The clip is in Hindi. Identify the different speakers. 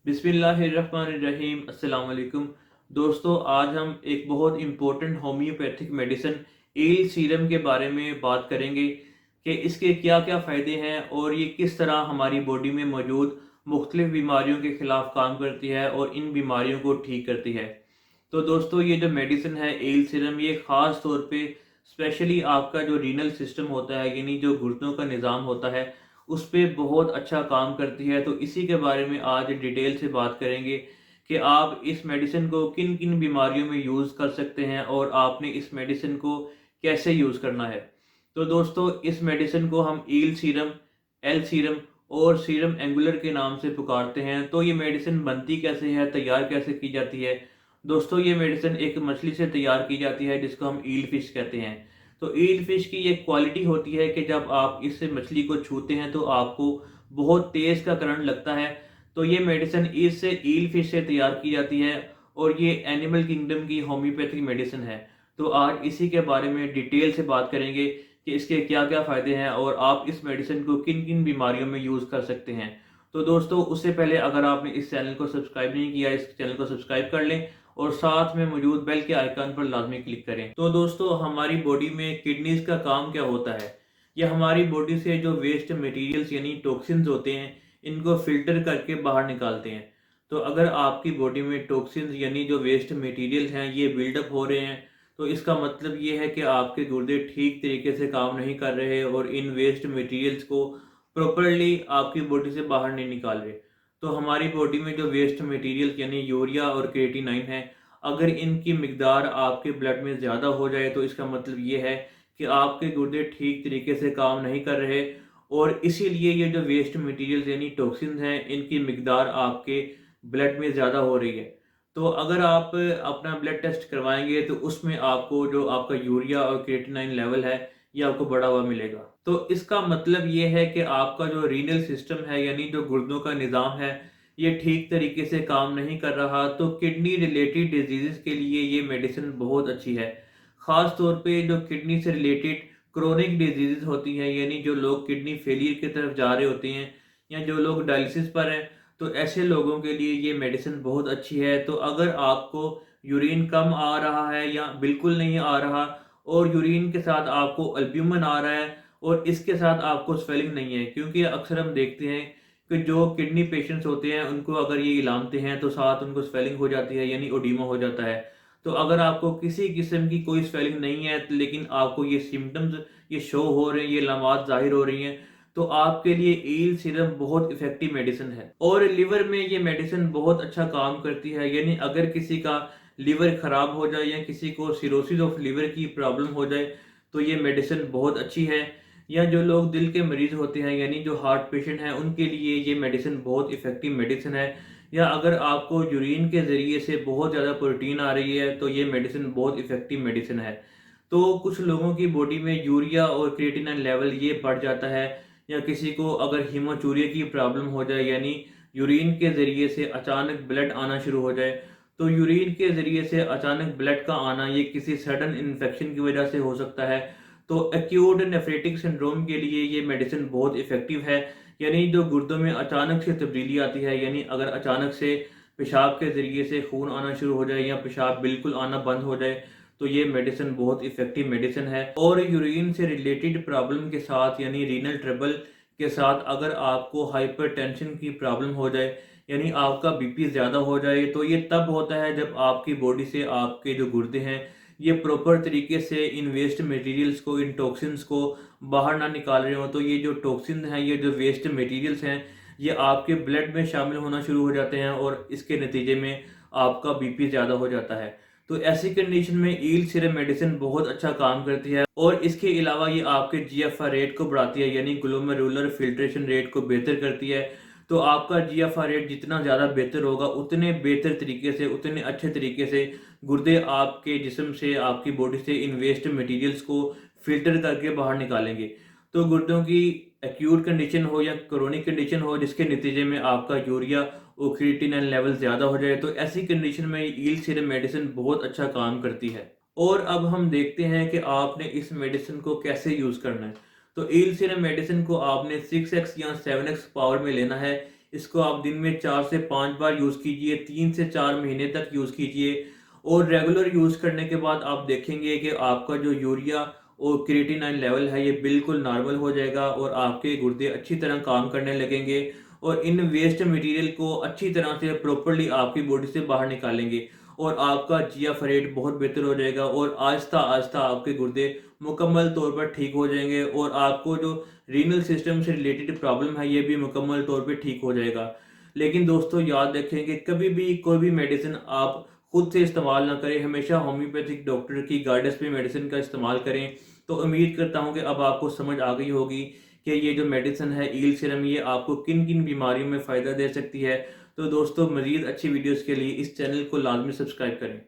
Speaker 1: बिस्मिल्लाहिर्रहमानिर्रहीम अस्सलाम वालेकुम। दोस्तों, आज हम एक बहुत इम्पोर्टेंट होम्योपैथिक मेडिसिन ईल सीरम के बारे में बात करेंगे कि इसके क्या क्या फ़ायदे हैं और ये किस तरह हमारी बॉडी में मौजूद मुख्तलिफ़ बीमारियों के ख़िलाफ़ काम करती है और इन बीमारियों को ठीक करती है। तो दोस्तों, ये जो मेडिसिन है ईल सीरम, ये ख़ास तौर पे स्पेशली आपका जो रीनल सिस्टम होता है, यानी जो गुर्दों का निज़ाम होता है, उस पे बहुत अच्छा काम करती है। तो इसी के बारे में आज डिटेल से बात करेंगे कि आप इस मेडिसिन को किन किन बीमारियों में यूज़ कर सकते हैं और आपने इस मेडिसिन को कैसे यूज़ करना है। तो दोस्तों, इस मेडिसिन को हम ईल सीरम, एल सीरम और सीरम एंगुलर के नाम से पुकारते हैं। तो ये मेडिसिन बनती कैसे है, तैयार कैसे की जाती है? दोस्तों, ये मेडिसिन एक मछली से तैयार की जाती है जिसको हम ईल फिश कहते हैं। तो ईल फिश की ये क्वालिटी होती है कि जब आप इस मछली को छूते हैं तो आपको बहुत तेज़ का करंट लगता है। तो ये मेडिसिन इससे ईल फिश से तैयार की जाती है और ये एनिमल किंगडम की होम्योपैथिक मेडिसिन है। तो आज इसी के बारे में डिटेल से बात करेंगे कि इसके क्या-क्या फ़ायदे हैं और आप इस मेडिसिन को किन-किन बीमारियों में यूज़ कर सकते हैं। तो दोस्तों, उससे पहले अगर आपने इस चैनल को सब्सक्राइब नहीं किया, इस चैनल को सब्सक्राइब कर लें और साथ में मौजूद बेल के आइकन पर लाजमी क्लिक करें। तो दोस्तों, हमारी बॉडी में किडनीज का काम क्या होता है? ये हमारी बॉडी से जो वेस्ट मटेरियल्स यानी टॉक्सिन्स होते हैं, इनको फिल्टर करके बाहर निकालते हैं। तो अगर आपकी बॉडी में टॉक्सिन्स यानी जो वेस्ट मटेरियल्स हैं ये बिल्डअप हो रहे हैं, तो इसका मतलब ये है कि आपके गुर्दे ठीक तरीके से काम नहीं कर रहे और इन वेस्ट मटेरियल्स को प्रॉपरली आपकी बॉडी से बाहर नहीं निकाल रहे। तो हमारी बॉडी में जो वेस्ट मटेरियल यानी यूरिया और क्रिएटिनाइन है, अगर इनकी मिकदार आपके ब्लड में ज़्यादा हो जाए तो इसका मतलब ये है कि आपके गुर्दे ठीक तरीके से काम नहीं कर रहे और इसीलिए ये जो वेस्ट मटेरियल्स यानी टॉक्सिन्स हैं, इनकी मिकदार आपके ब्लड में ज़्यादा हो रही है। तो अगर आप अपना ब्लड टेस्ट करवाएंगे तो उसमें आपको जो आपका यूरिया और क्रिएटिनाइन लेवल है, ये आपको बढ़ा हुआ मिलेगा। तो इसका मतलब ये है कि आपका जो रीनल सिस्टम है यानी जो गुर्दों का निज़ाम है, ये ठीक तरीके से काम नहीं कर रहा। तो किडनी रिलेटेड डिजीज़ के लिए ये मेडिसिन बहुत अच्छी है। ख़ास तौर पे जो किडनी से रिलेटेड क्रोनिक डिजीज़ होती हैं, यानी जो लोग किडनी फेलियर की तरफ जा रहे होते हैं या जो लोग डायलिसिस पर हैं, तो ऐसे लोगों के लिए ये मेडिसिन बहुत अच्छी है। तो अगर आपको यूरिन कम आ रहा है या बिल्कुल नहीं आ रहा और यूरिन के साथ आपको अल्ब्यूमिन आ रहा है और इसके साथ आपको स्वेलिंग नहीं है, क्योंकि अक्सर हम देखते हैं कि जो किडनी पेशेंट्स होते हैं उनको अगर ये इलामते हैं तो साथ उनको स्वेलिंग हो जाती है यानी ओडीमा हो जाता है। तो अगर आपको किसी किस्म की कोई स्वेलिंग नहीं है लेकिन आपको ये सिम्टम्स ये शो हो रहे हैं, ये अलामात ज़ाहिर हो रही हैं, तो आपके लिए ईल सीरम बहुत इफ़ेक्टिव मेडिसिन है। और लिवर में ये मेडिसिन बहुत अच्छा काम करती है, यानी अगर किसी का लिवर ख़राब हो जाए या किसी को सिरोसिस ऑफ लिवर की प्रॉब्लम हो जाए, तो ये मेडिसिन बहुत अच्छी है। या जो लोग दिल के मरीज़ होते हैं यानी जो हार्ट पेशेंट हैं, उनके लिए ये मेडिसिन बहुत इफ़ेक्टिव मेडिसिन है। या अगर आपको यूरिन के ज़रिए से बहुत ज़्यादा प्रोटीन आ रही है, तो ये मेडिसिन बहुत इफ़ेक्टिव मेडिसिन है। तो कुछ लोगों की बॉडी में यूरिया और क्रिएटिनिन लेवल ये बढ़ जाता है, या किसी को अगर हीमोचूरिया की प्रॉब्लम हो जाए यानी यूरिन के ज़रिए से अचानक ब्लड आना शुरू हो जाए, तो यूरिन के ज़रिए से अचानक ब्लड का आना ये किसी सडन इन्फेक्शन की वजह से हो सकता है। तो एक्यूट नेफ्रेटिक सिंड्रोम के लिए ये मेडिसिन बहुत इफ़ेक्टिव है, यानी जो गुर्दों में अचानक से तब्दीली आती है, यानी अगर अचानक से पेशाब के ज़रिए से खून आना शुरू हो जाए या पेशाब बिल्कुल आना बंद हो जाए, तो ये मेडिसिन बहुत इफ़ेक्टिव मेडिसिन है। और यूरिन से रिलेटेड प्रॉब्लम के साथ यानी रीनल ट्रबल के साथ अगर आपको हाइपरटेंशन की प्रॉब्लम हो जाए यानी आपका बीपी ज़्यादा हो जाए, तो ये तब होता है जब आपकी बॉडी से आपके जो गुर्दे हैं ये प्रॉपर तरीके से इन वेस्ट मटेरियल्स को, इन टॉक्सिन्स को बाहर ना निकाल रहे हो। तो ये जो टॉक्सिन हैं, ये जो वेस्ट मटेरियल्स हैं, ये आपके ब्लड में शामिल होना शुरू हो जाते हैं और इसके नतीजे में आपका बीपी ज़्यादा हो जाता है। तो ऐसी कंडीशन में ईल सीरम मेडिसिन बहुत अच्छा काम करती है और इसके अलावा ये आपके जीएफआर रेट को बढ़ाती है यानी ग्लोमेरुलर फिल्ट्रेशन रेट को बेहतर करती है। तो आपका जीएफआर रेट जितना ज़्यादा बेहतर होगा, उतने बेहतर तरीके से, उतने अच्छे तरीके से गुर्दे आपके जिस्म से, आपकी बॉडी से इन वेस्ट मटेरियल्स को फिल्टर करके बाहर निकालेंगे। तो गुर्दों की एक्यूट कंडीशन हो या क्रोनिक कंडीशन हो जिसके नतीजे में आपका यूरिया और क्रिएटिनिन लेवल ज़्यादा हो जाए, तो ऐसी कंडीशन में ईल सीरम मेडिसिन बहुत अच्छा काम करती है। और अब हम देखते हैं कि आपने इस मेडिसिन को कैसे यूज़ करना है। तो ईल सीरम मेडिसिन को आपने 6x या 7x पावर में लेना है, इसको आप दिन में 4 से 5 बार यूज़ कीजिए, 3 से 4 महीने तक यूज़ कीजिए और रेगुलर यूज़ करने के बाद आप देखेंगे कि आपका जो यूरिया और क्रिएटिनिन लेवल है ये बिल्कुल नॉर्मल हो जाएगा और आपके गुर्दे अच्छी तरह काम करने लगेंगे और इन वेस्ट मटेरियल को अच्छी तरह से प्रॉपर्ली आपकी बॉडी से बाहर निकालेंगे और आपका जियाफरेट बहुत बेहतर हो जाएगा और आहिस्ता आहिस्ता आपके गुर्दे मुकम्मल तौर पर ठीक हो जाएंगे और आपको जो रीनल सिस्टम से रिलेटेड प्रॉब्लम है ये भी मुकम्मल तौर पे ठीक हो जाएगा। लेकिन दोस्तों याद रखें कि कभी भी कोई भी मेडिसिन आप खुद से इस्तेमाल ना करें, हमेशा होम्योपैथिक डॉक्टर की गाइडेंस पे मेडिसिन का इस्तेमाल करें। तो उम्मीद करता हूँ कि अब आपको समझ आ गई होगी कि ये जो मेडिसिन है ईल सीरम ये आपको किन किन बीमारियों में फ़ायदा दे सकती है। तो दोस्तों मज़ीद अच्छी वीडियोज़ के लिए इस चैनल को लाजमी सब्सक्राइब करें।